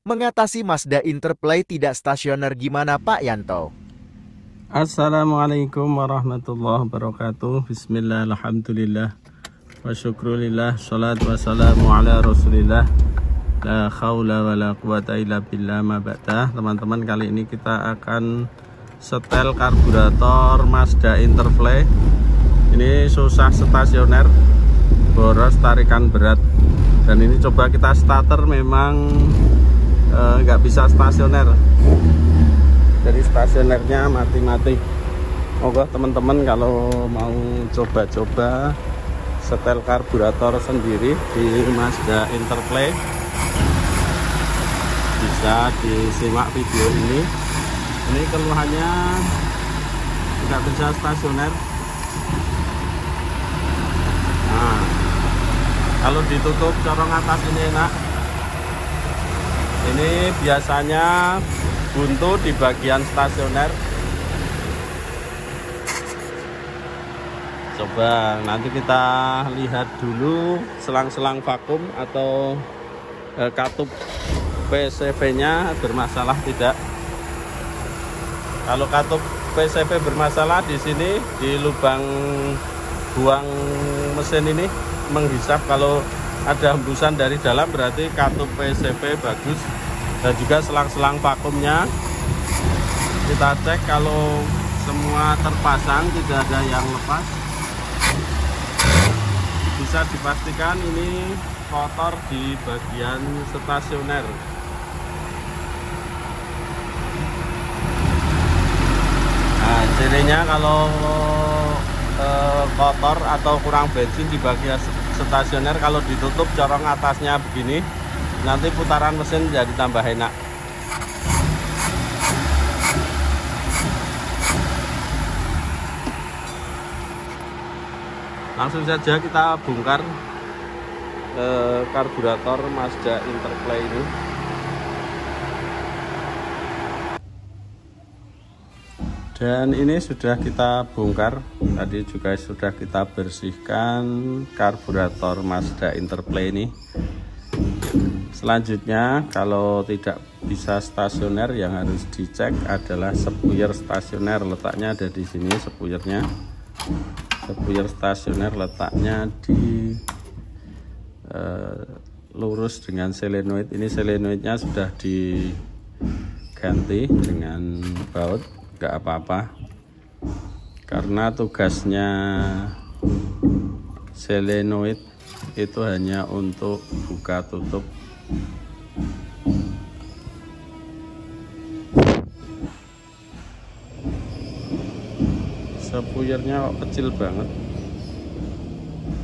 Mengatasi Mazda Interplay tidak stasioner gimana Pak Yanto? Assalamualaikum warahmatullahi wabarakatuh. Bismillah, alhamdulillah, wa syukrulillah, salatu wassalamu ala rasulillah, la khawla wa la quwata illa billah ma ba'dah. Teman-teman, kali ini kita akan setel karburator Mazda Interplay. Ini susah stasioner, boros tarikan berat. Dan ini coba kita starter, memang nggak bisa stasioner, jadi stasionernya mati-mati. Moga teman-teman kalau mau coba-coba setel karburator sendiri di Mazda Interplay, bisa disimak video ini. Ini keluhannya nggak bisa stasioner. Nah, kalau ditutup corong atas ini enak. Ini biasanya buntu di bagian stasioner. Coba nanti kita lihat dulu selang-selang vakum atau katup PCV-nya bermasalah tidak. Kalau katup PCV bermasalah, di sini di lubang buang mesin ini menghisap. Kalau ada hembusan dari dalam berarti katup PCV bagus. Dan juga selang-selang vakumnya kita cek, kalau semua terpasang tidak ada yang lepas, bisa dipastikan ini kotor di bagian stasioner. Nah, cirinya kalau kotor atau kurang bensin di bagian stasioner, kalau ditutup corong atasnya begini, nanti putaran mesin jadi tambah enak. Langsung saja kita bongkar karburator Mazda Interplay ini. Dan ini sudah kita bongkar, tadi juga sudah kita bersihkan karburator Mazda Interplay ini. Selanjutnya, kalau tidak bisa stasioner, yang harus dicek adalah sepuyer stasioner. Letaknya ada di sini sepuyernya. Sepuyer stasioner letaknya di lurus dengan solenoid. Ini solenoidnya sudah diganti dengan baut, nggak apa-apa. Karena tugasnya solenoid itu hanya untuk buka tutup. Sepuyernya kecil banget,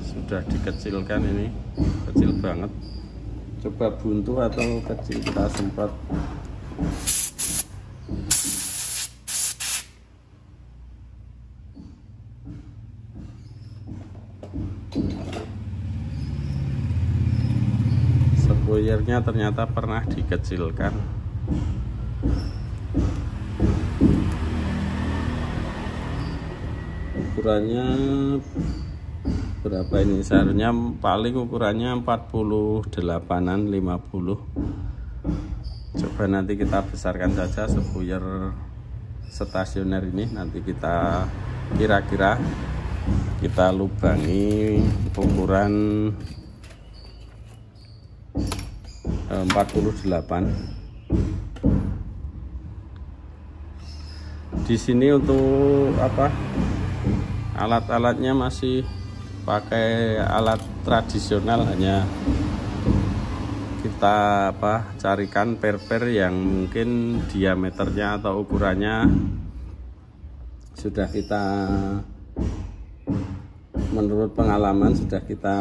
sudah dikecilkan, ini kecil banget. Coba buntu atau kecil kita semprot. Sepuyernya ternyata pernah dikecilkan. Ukurannya berapa ini? Seharusnya paling ukurannya 48an 50. Coba nanti kita besarkan saja sepuyer stasioner ini. Nanti kita kira-kira kita lubangi ukuran 48. Di sini untuk apa? Alat-alatnya masih pakai alat tradisional, hanya kita carikan per-per yang mungkin diameternya atau ukurannya sudah kita, menurut pengalaman sudah kita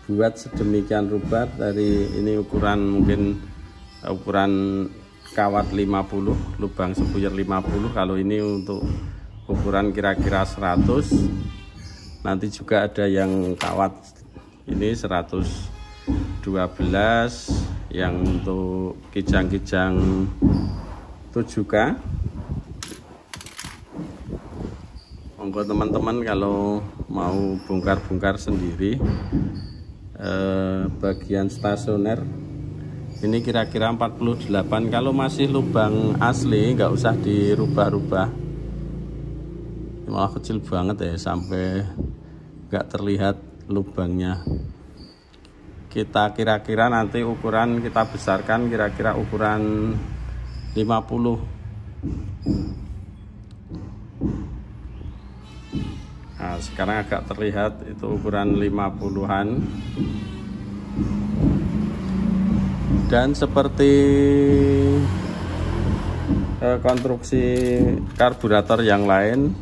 buat sedemikian rupa. Dari ini ukuran, mungkin ukuran kawat 50, lubang sepuyer 50. Kalau ini untuk ukuran kira-kira 100. Nanti juga ada yang kawat ini 112, yang untuk kijang-kijang 7K. Monggo teman-teman kalau mau bongkar-bongkar sendiri bagian stasioner Ini kira-kira 48. Kalau masih lubang asli nggak usah dirubah-rubah. Malah kecil banget ya, sampai nggak terlihat lubangnya. Kita kira-kira nanti ukuran kita besarkan kira-kira ukuran 50. Nah, sekarang agak terlihat itu ukuran 50-an. Dan seperti konstruksi karburator yang lain,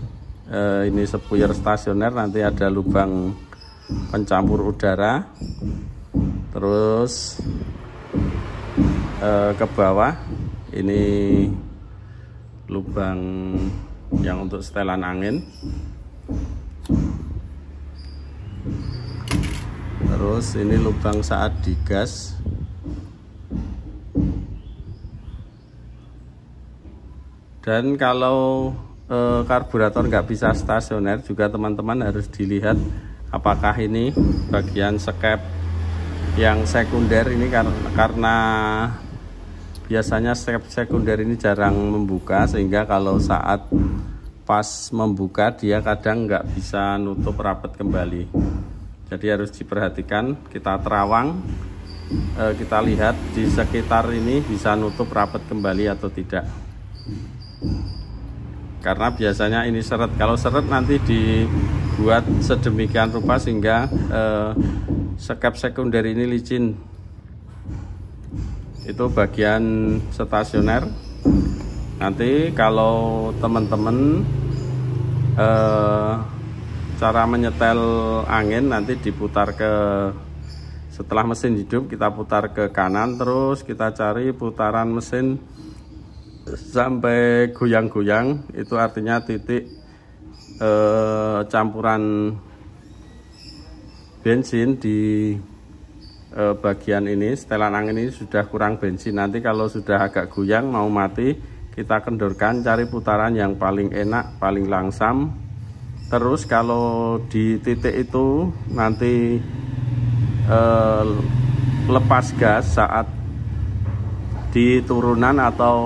ini sepuyer stasioner, nanti ada lubang pencampur udara, terus ke bawah ini lubang yang untuk setelan angin, terus ini lubang saat digas. Dan kalau karburator nggak bisa stasioner juga teman-teman harus dilihat apakah ini bagian skep yang sekunder ini, karena biasanya skep sekunder ini jarang membuka, sehingga kalau saat pas membuka dia kadang nggak bisa nutup rapat kembali. Jadi harus diperhatikan, kita terawang, kita lihat di sekitar ini bisa nutup rapat kembali atau tidak. Karena biasanya ini seret, kalau seret nanti dibuat sedemikian rupa sehingga skep sekunder ini licin. Itu bagian stasioner. Nanti kalau teman-teman cara menyetel angin nanti diputar setelah mesin hidup kita putar ke kanan, terus kita cari putaran mesin sampai goyang-goyang, itu artinya titik campuran bensin di bagian ini, setelan angin ini sudah kurang bensin. Nanti kalau sudah agak goyang mau mati, kita kendorkan, cari putaran yang paling enak, paling langsam. Terus kalau di titik itu nanti lepas gas saat di turunan atau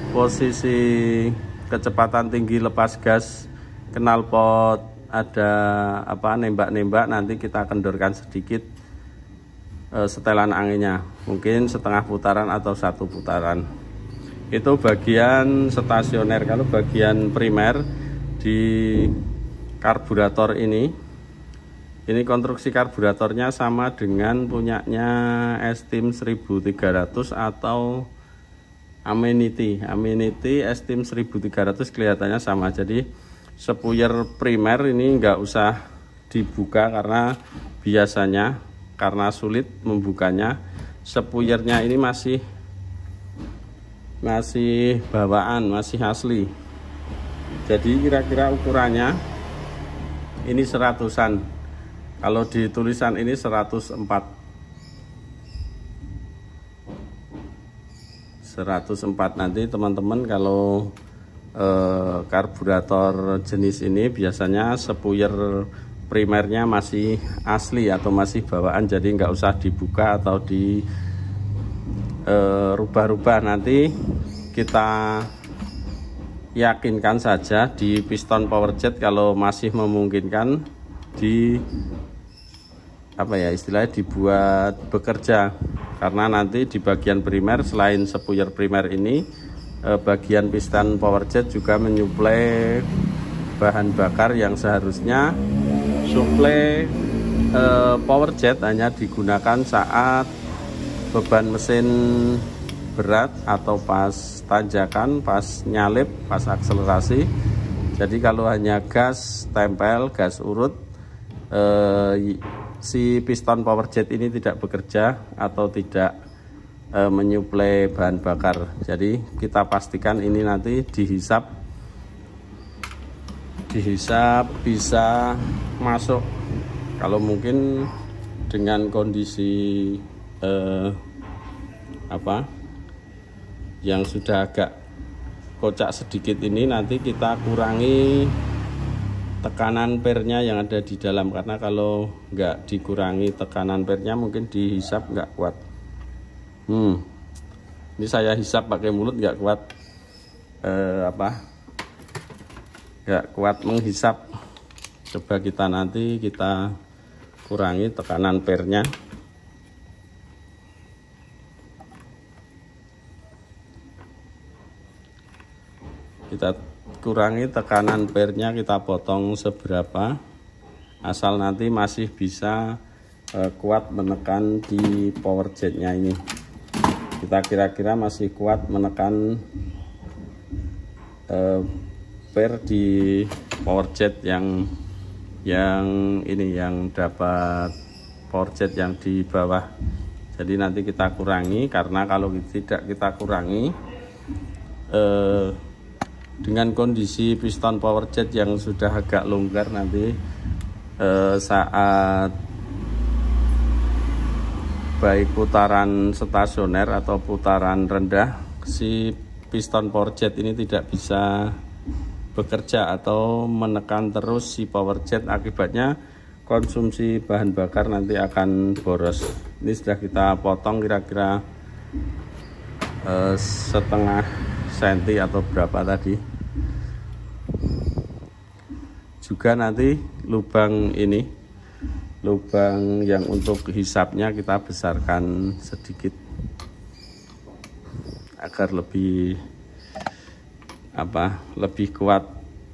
posisi kecepatan tinggi lepas gas, knalpot ada nembak-nembak, nanti kita kendorkan sedikit setelan anginnya, mungkin setengah putaran atau 1 putaran. Itu bagian stasioner. Kalau bagian primer di karburator ini konstruksi karburatornya sama dengan punyanya Estim 1300 atau Amenity Estim 1300, kelihatannya sama. Jadi sepuyer primer ini nggak usah dibuka karena biasanya karena sulit membukanya. Sepuyernya ini masih bawaan, masih asli. Jadi kira-kira ukurannya ini 100-an. Kalau di tulisan ini 104. Nanti teman-teman kalau karburator jenis ini biasanya sepuyer primernya masih asli atau masih bawaan, jadi nggak usah dibuka atau di rubah-rubah. Nanti kita yakinkan saja di piston power jet kalau masih memungkinkan istilahnya dibuat bekerja, karena nanti di bagian primer selain sepuyer primer ini bagian piston power jet juga menyuplai bahan bakar yang seharusnya suplai power jet hanya digunakan saat beban mesin berat atau pas tanjakan, pas nyalip, pas akselerasi. Jadi kalau hanya gas tempel, gas urut, si piston power jet ini tidak bekerja atau tidak menyuplai bahan bakar. Jadi kita pastikan ini nanti dihisap bisa masuk. Kalau mungkin dengan kondisi yang sudah agak kocak sedikit ini, nanti kita kurangi tekanan pernya yang ada di dalam, karena kalau nggak dikurangi tekanan pernya mungkin dihisap nggak kuat. Ini saya hisap pakai mulut, nggak kuat nggak kuat menghisap. Coba nanti kita kurangi tekanan pernya. Kita kurangi tekanan pernya, kita potong seberapa, asal nanti masih bisa kuat menekan di power jetnya ini. Kita kira-kira masih kuat menekan per di power jet yang ini, yang dapat power jet yang di bawah. Jadi nanti kita kurangi, karena kalau tidak kita kurangi dengan kondisi piston power jet yang sudah agak longgar, nanti saat baik putaran stasioner atau putaran rendah, si piston power jet ini tidak bisa bekerja atau menekan terus si power jet. Akibatnya konsumsi bahan bakar nanti akan boros. Ini sudah kita potong kira-kira setengah senti atau berapa tadi. Juga nanti lubang ini, lubang yang untuk hisapnya kita besarkan sedikit agar lebih lebih kuat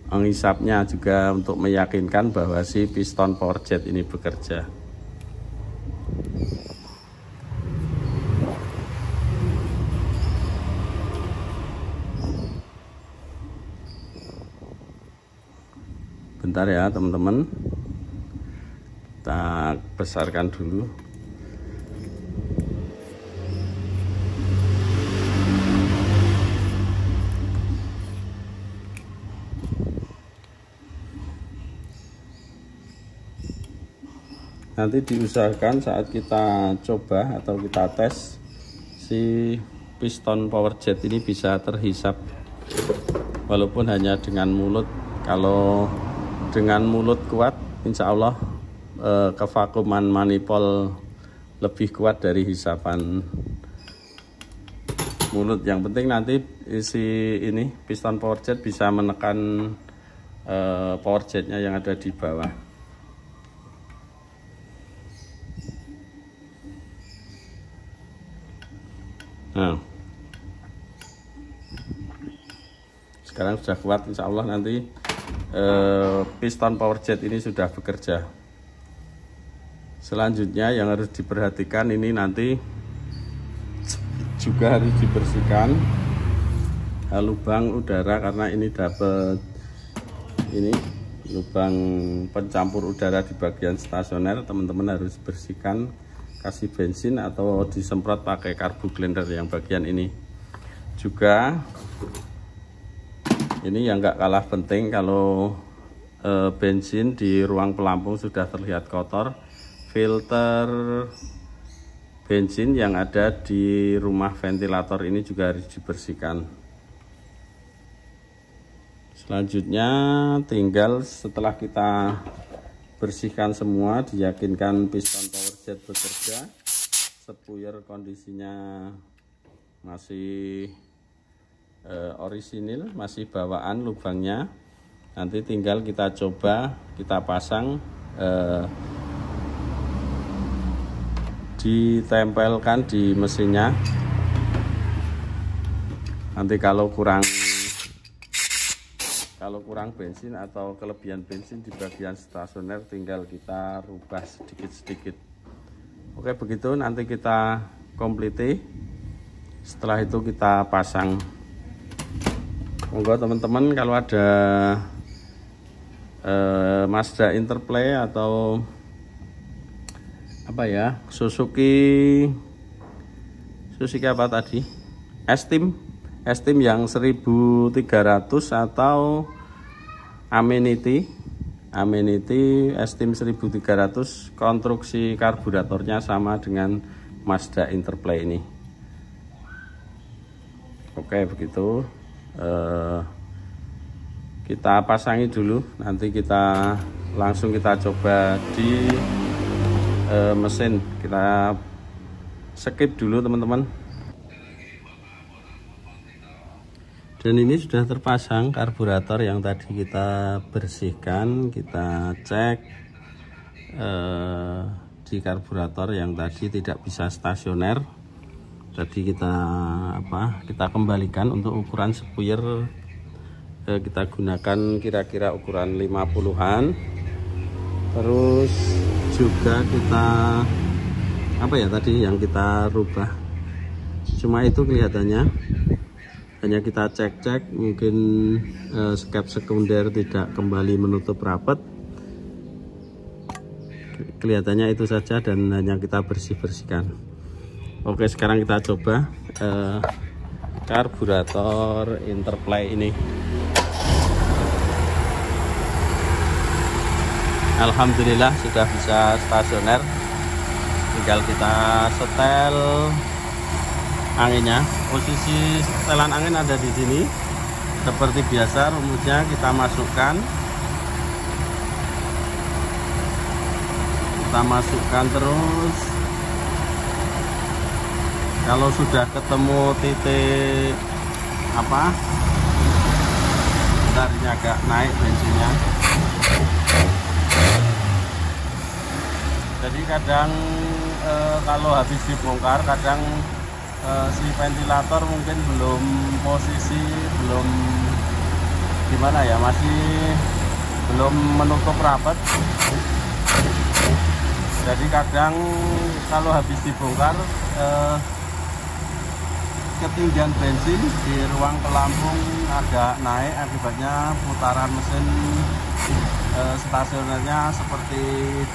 menghisapnya, juga untuk meyakinkan bahwa si piston power jet ini bekerja. Bentar ya teman-teman, kita besarkan dulu. Nanti diusahakan saat kita coba atau kita tes, si piston power jet ini bisa terhisap walaupun hanya dengan mulut. Kalau dengan mulut kuat, insya Allah kevakuman manifold lebih kuat dari hisapan mulut. Yang penting nanti isi ini piston power jet bisa menekan power jetnya yang ada di bawah. Nah, sekarang sudah kuat, insya Allah nanti piston power jet ini sudah bekerja. Selanjutnya yang harus diperhatikan, ini nanti juga harus dibersihkan lubang udara, karena ini dapat ini lubang pencampur udara di bagian stasioner. Teman-teman harus bersihkan, kasih bensin atau disemprot pakai karbu blender yang bagian ini. Juga ini yang nggak kalah penting, kalau bensin di ruang pelampung sudah terlihat kotor, filter bensin yang ada di rumah ventilator ini juga harus dibersihkan. Selanjutnya tinggal setelah kita bersihkan semua, diyakinkan piston power jet bekerja, spuyer kondisinya masih orisinil, masih bawaan lubangnya. Nanti tinggal kita coba, kita pasang, ditempelkan di mesinnya. Nanti kalau kurang bensin atau kelebihan bensin di bagian stasioner, tinggal kita rubah sedikit-sedikit. Oke, begitu nanti kita kompliti. Setelah itu kita pasang. Monggo teman-teman, kalau ada Mazda Interplay atau Suzuki apa tadi, Estim yang 1300 atau Amenity Estim 1300, konstruksi karburatornya sama dengan Mazda Interplay ini. Oke, begitu kita pasangi dulu, nanti kita langsung kita coba di mesin. Kita skip dulu teman-teman. Dan ini sudah terpasang karburator yang tadi kita bersihkan, kita cek di karburator yang tadi tidak bisa stasioner. Tadi kita kembalikan untuk ukuran spuyer, kita gunakan kira-kira ukuran 50-an. Terus juga kita tadi yang kita rubah, cuma itu kelihatannya hanya kita cek-cek, mungkin skep sekunder tidak kembali menutup rapat, kelihatannya itu saja, dan hanya kita bersihkan. Oke, sekarang kita coba karburator interplay ini. Alhamdulillah sudah bisa stasioner, tinggal kita setel anginnya. Posisi setelan angin ada di sini. Seperti biasa, rumusnya kita masukkan. Kita masukkan terus. Kalau sudah ketemu titik bentar, ini agak naik bensinnya. Jadi kadang kalau habis dibongkar, kadang si ventilator mungkin belum posisi, belum masih belum menutup rapat. Jadi kadang kalau habis dibongkar, ketinggian bensin di ruang pelampung agak naik, akibatnya putaran mesin stasionernya seperti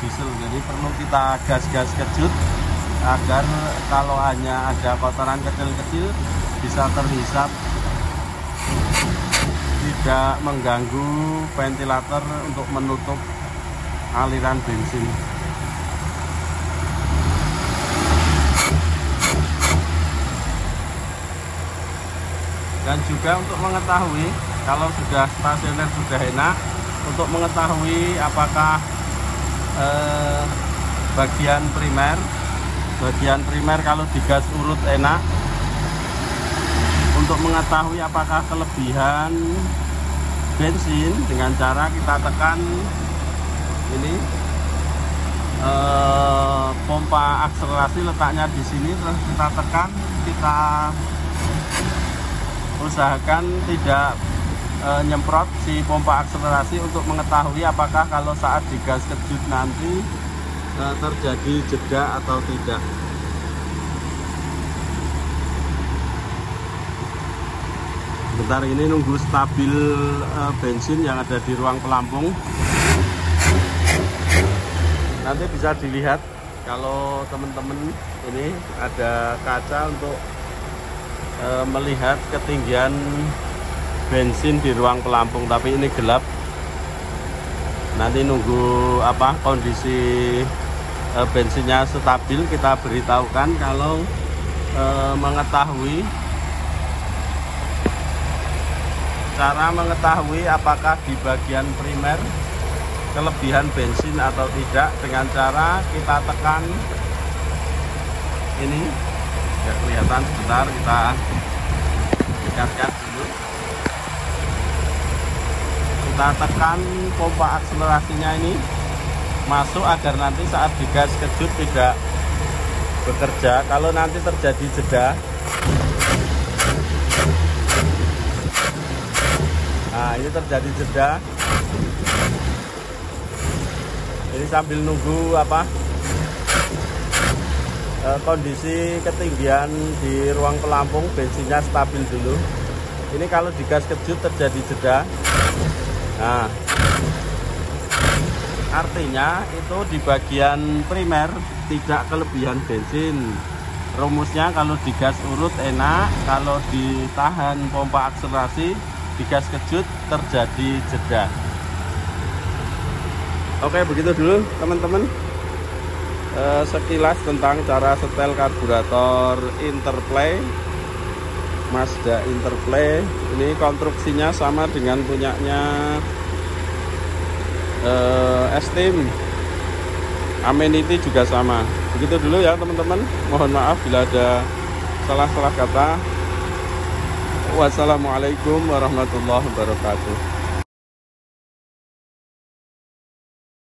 diesel. Jadi perlu kita gas-gas kejut agar kalau hanya ada kotoran kecil-kecil bisa terhisap, tidak mengganggu ventilator untuk menutup aliran bensin. Dan juga untuk mengetahui kalau sudah stasioner sudah enak, untuk mengetahui apakah bagian primer kalau digas urut enak, untuk mengetahui apakah kelebihan bensin dengan cara kita tekan ini pompa akselerasi, letaknya di sini, terus kita tekan, kita usahakan tidak nyemprot si pompa akselerasi untuk mengetahui apakah kalau saat digas kejut nanti terjadi jeda atau tidak. Bentar, ini nunggu stabil bensin yang ada di ruang pelampung. Nanti bisa dilihat kalau teman-teman ini ada kaca untuk melihat ketinggian bensin di ruang pelampung, tapi ini gelap. Nanti nunggu kondisi bensinnya stabil, kita beritahukan. Kalau cara mengetahui apakah di bagian primer kelebihan bensin atau tidak, dengan cara kita tekan ini, ya kelihatan, sebentar kita dekatkan dulu. Kita tekan pompa akselerasinya ini masuk agar nanti saat digas kejut tidak bekerja. Kalau nanti terjadi jeda, nah ini terjadi jeda, ini sambil nunggu kondisi ketinggian di ruang pelampung bensinnya stabil dulu. Ini kalau digas kejut terjadi jeda, nah artinya itu di bagian primer tidak kelebihan bensin. Rumusnya kalau digas urut enak, kalau ditahan pompa akselerasi digas kejut terjadi jeda. Oke, begitu dulu teman-teman sekilas tentang cara setel karburator Interplay, Mazda Interplay. Ini konstruksinya sama dengan punyanya Esteem, Amenity juga sama. Begitu dulu ya teman-teman, mohon maaf bila ada salah-salah kata. Wassalamualaikum warahmatullahi wabarakatuh.